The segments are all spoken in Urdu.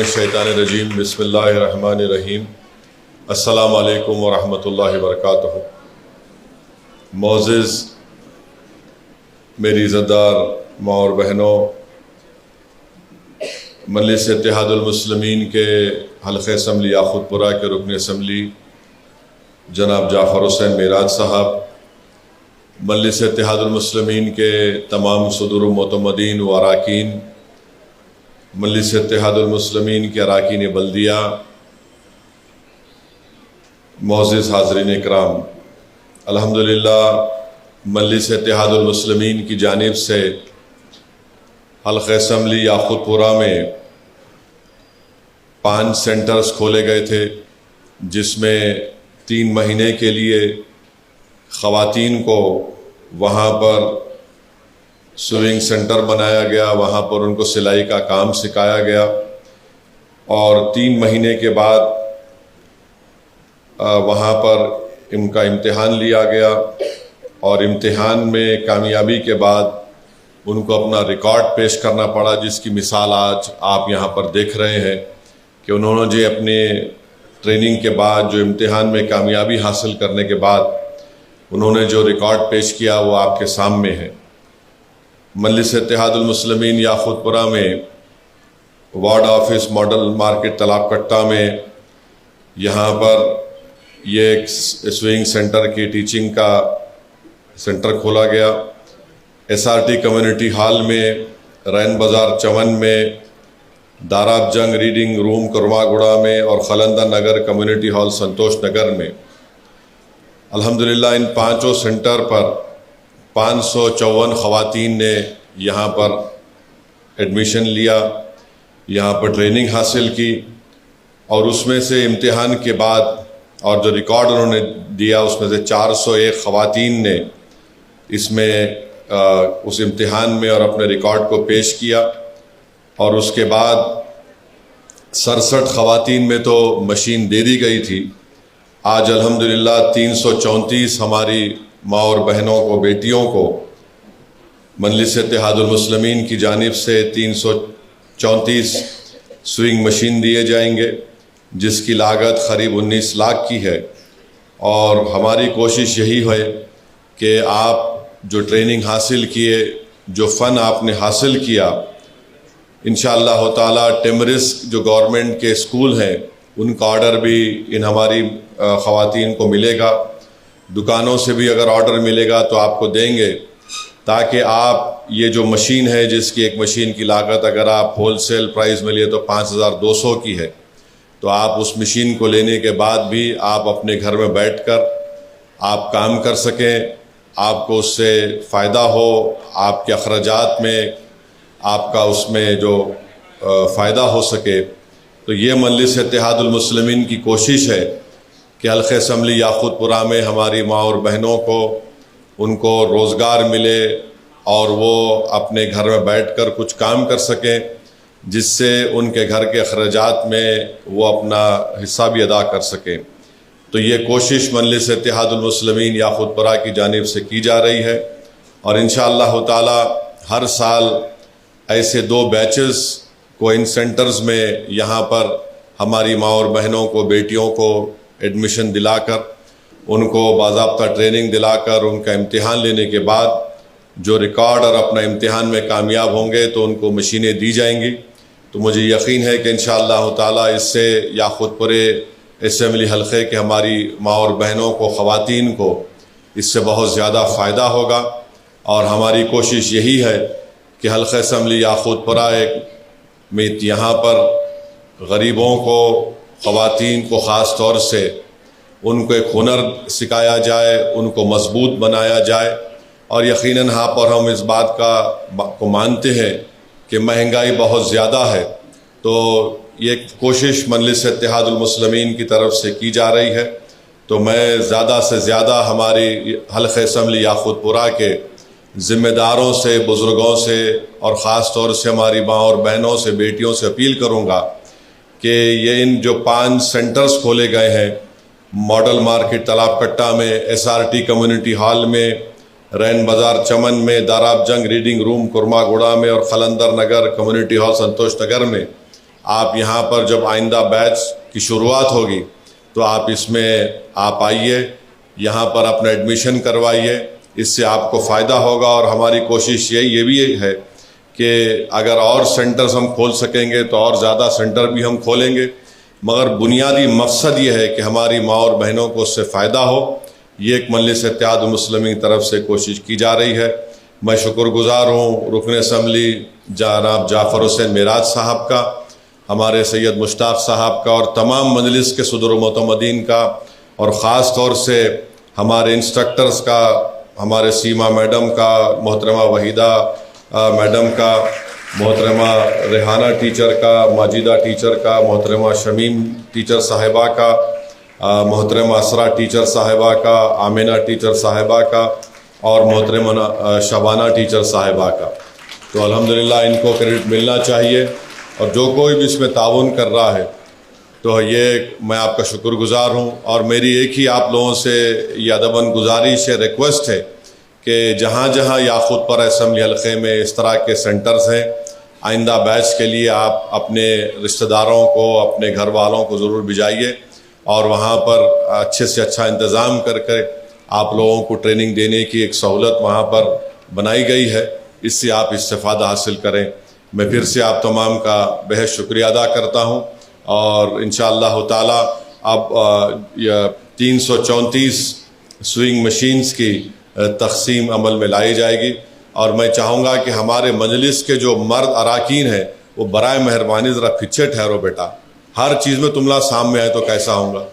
الشیطان الرجیم بسم اللہ الرحمن الرحیم السلام علیکم ورحمۃ اللہ وبرکاتہ۔ معزز میری عزتدار ماں اور بہنوں، مجلس اتحاد المسلمین کے حلقہ اسمبلی یاقوت پورہ کے رکن اسمبلی جناب جعفر حسین معراج صاحب، مجلس اتحاد المسلمین کے تمام صدور و معتمدین و اراکین، مجلس اتحاد المسلمین کے اراکین بلدیہ، معزز حاضرین اکرام، الحمدللہ مجلس اتحاد المسلمین کی جانب سے حلقہ اسمبلی یاقوت پورہ میں 5 سینٹرز کھولے گئے تھے، جس میں 3 مہینے کے لیے خواتین کو وہاں پر سوئنگ سینٹر بنایا گیا، وہاں پر ان کو سلائی کا کام سکھایا گیا، اور 3 مہینے کے بعد وہاں پر ان کا امتحان لیا گیا، اور امتحان میں کامیابی کے بعد ان کو اپنا ریکارڈ پیش کرنا پڑا، جس کی مثال آج آپ یہاں پر دیکھ رہے ہیں کہ انہوں نے جو اپنے ٹریننگ کے بعد جو امتحان میں کامیابی حاصل کرنے کے بعد انہوں نے جو ریکارڈ پیش کیا وہ آپ کے سامنے ہے۔ مجلس اتحاد المسلمین یاقوت پورہ میں وارڈ آفس ماڈل مارکیٹ تالاب کٹہ میں یہاں پر یہ ایک سوئنگ سینٹر کی ٹیچنگ کا سینٹر کھولا گیا۔ SRT کمیونٹی ہال میں، رین بازار چمن میں، داراب جنگ ریڈنگ روم کرما گڑا میں، اور خلندہ نگر کمیونٹی ہال سنتوش نگر میں الحمدللہ ان 5 سینٹر پر 554 خواتین نے یہاں پر ایڈمیشن لیا، یہاں پر ٹریننگ حاصل کی، اور اس میں سے امتحان کے بعد اور جو ریکارڈ انہوں نے دیا اس میں سے 401 خواتین نے اس میں اس امتحان میں اور اپنے ریکارڈ کو پیش کیا، اور اس کے بعد 67 خواتین میں تو مشین دے دی گئی تھی۔ آج الحمدللہ 334 ہماری ماں اور بہنوں کو، بیٹیوں کو مجلس اتحاد المسلمین کی جانب سے 334 سوئنگ مشین دیے جائیں گے، جس کی لاگت قریب 19 لاکھ کی ہے، اور ہماری کوشش یہی ہے کہ آپ جو ٹریننگ حاصل کیے، جو فن آپ نے حاصل کیا، انشاءاللہ تعالی ٹیمرسک جو گورنمنٹ کے اسکول ہیں ان کا آرڈر بھی ان ہماری خواتین کو ملے گا، دکانوں سے بھی اگر آرڈر ملے گا تو آپ کو دیں گے، تاکہ آپ یہ جو مشین ہے، جس کی ایک مشین کی لاگت اگر آپ ہول سیل پرائز میں لیے تو 5200 کی ہے، تو آپ اس مشین کو لینے کے بعد بھی آپ اپنے گھر میں بیٹھ کر آپ کام کر سکیں، آپ کو اس سے فائدہ ہو، آپ کے اخراجات میں آپ کا اس میں جو فائدہ ہو سکے۔ تو یہ مجلس اتحاد المسلمین کی کوشش ہے کہ حلقہ اسمبلی یاقوت پورہ میں ہماری ماں اور بہنوں کو ان کو روزگار ملے، اور وہ اپنے گھر میں بیٹھ کر کچھ کام کر سکیں، جس سے ان کے گھر کے اخراجات میں وہ اپنا حصہ بھی ادا کر سکیں۔ تو یہ کوشش مجلس اتحاد المسلمین یاقوت پورہ کی جانب سے کی جا رہی ہے، اور انشاءاللہ تعالی ہر سال ایسے 2 بیچز کو ان سینٹرز میں یہاں پر ہماری ماں اور بہنوں کو، بیٹیوں کو ایڈمیشن دلا کر، ان کو باضابطہ ٹریننگ دلا کر، ان کا امتحان لینے کے بعد جو ریکارڈ اور اپنا امتحان میں کامیاب ہوں گے تو ان کو مشینیں دی جائیں گی۔ تو مجھے یقین ہے کہ انشاءاللہ تعالی اس سے یاقوت پورے اسمبلی حلقے کے ہماری ماں اور بہنوں کو، خواتین کو اس سے بہت زیادہ فائدہ ہوگا، اور ہماری کوشش یہی ہے کہ حلقہ اسمبلی یاقوت پورہ میں یہاں پر غریبوں کو، خواتین کو خاص طور سے ان کو ایک ہنر سکھایا جائے، ان کو مضبوط بنایا جائے، اور یقیناً یہاں پر ہم اس بات کو مانتے ہیں کہ مہنگائی بہت زیادہ ہے، تو یہ کوشش مجلس اتحاد المسلمین کی طرف سے کی جا رہی ہے۔ تو میں زیادہ سے زیادہ ہماری حلقہ اسمبلی یاقوت پورہ کے ذمہ داروں سے، بزرگوں سے، اور خاص طور سے ہماری ماں اور بہنوں سے، بیٹیوں سے اپیل کروں گا کہ یہ ان جو 5 سینٹرز کھولے گئے ہیں، ماڈل مارکیٹ تالاب کٹہ میں، SRT کمیونٹی ہال میں، رین بازار چمن میں، داراب جنگ ریڈنگ روم کرما گوڑا میں، اور خلندر نگر کمیونٹی ہال سنتوش نگر میں، آپ یہاں پر جب آئندہ بیچ کی شروعات ہوگی تو آپ اس میں آپ آئیے، یہاں پر اپنا ایڈمیشن کروائیے، اس سے آپ کو فائدہ ہوگا۔ اور ہماری کوشش یہ بھی ہے کہ اگر اور سینٹرز ہم کھول سکیں گے تو اور زیادہ سینٹر بھی ہم کھولیں گے، مگر بنیادی مقصد یہ ہے کہ ہماری ماں اور بہنوں کو اس سے فائدہ ہو۔ یہ ایک مجلس اتحاد المسلمین کی طرف سے کوشش کی جا رہی ہے۔ میں شکر گزار ہوں رکن اسمبلی جناب جعفر حسین معراج صاحب کا، ہمارے سید مشتاق صاحب کا، اور تمام مجلس کے صدر و معتمدین کا، اور خاص طور سے ہمارے انسٹرکٹرز کا، ہمارے سیما میڈم کا، محترمہ وحیدہ میڈم کا، محترمہ ریحانہ ٹیچر کا، ماجدہ ٹیچر کا، محترمہ شمیم ٹیچر صاحبہ کا، محترمہ اسرا ٹیچر صاحبہ کا، آمینہ ٹیچر صاحبہ کا، اور محترمہ شبانہ ٹیچر صاحبہ کا۔ تو الحمدللہ ان کو کریڈٹ ملنا چاہیے، اور جو کوئی بھی اس میں تعاون کر رہا ہے تو یہ میں آپ کا شکر گزار ہوں۔ اور میری ایک ہی آپ لوگوں سے یہ ادباً گزارش ہے، ریکویسٹ ہے کہ جہاں جہاں یاقوت پورہ اسمبلی حلقے میں اس طرح کے سینٹرز ہیں، آئندہ بیچ کے لیے آپ اپنے رشتہ داروں کو، اپنے گھر والوں کو ضرور بھیجائیے، اور وہاں پر اچھے سے اچھا انتظام کر کے آپ لوگوں کو ٹریننگ دینے کی ایک سہولت وہاں پر بنائی گئی ہے، اس سے آپ استفادہ حاصل کریں۔ میں پھر سے آپ تمام کا بہت شکریہ ادا کرتا ہوں، اور انشاءاللہ تعالی اب 334 سوئنگ مشینز کی تقسیم عمل میں لائی جائے گی، اور میں چاہوں گا کہ ہمارے مجلس کے جو مرد اراکین ہیں وہ برائے مہربانی ذرا پیچھے ٹھہرو بیٹا، ہر چیز میں تم لوگ سامنے آئے تو کیسا ہوں گا؟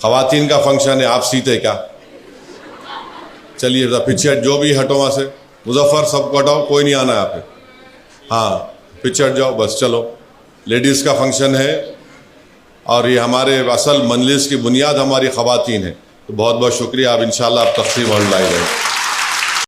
خواتین کا فنکشن ہے، آپ سیتے کیا؟ چلیے ذرا پیچھے، جو بھی ہٹو وہاں سے، مظفر سب کو ہٹاؤ، کوئی نہیں آنا ہے آپ پہ، ہاں پیچھے ہٹ جاؤ بس۔ چلو، لیڈیز کا فنکشن ہے، اور یہ ہمارے اصل مجلس کی بنیاد ہماری خواتین ہیں، تو بہت بہت شکریہ۔ اب انشاءاللہ اب تقسیم ہم لائی جائے۔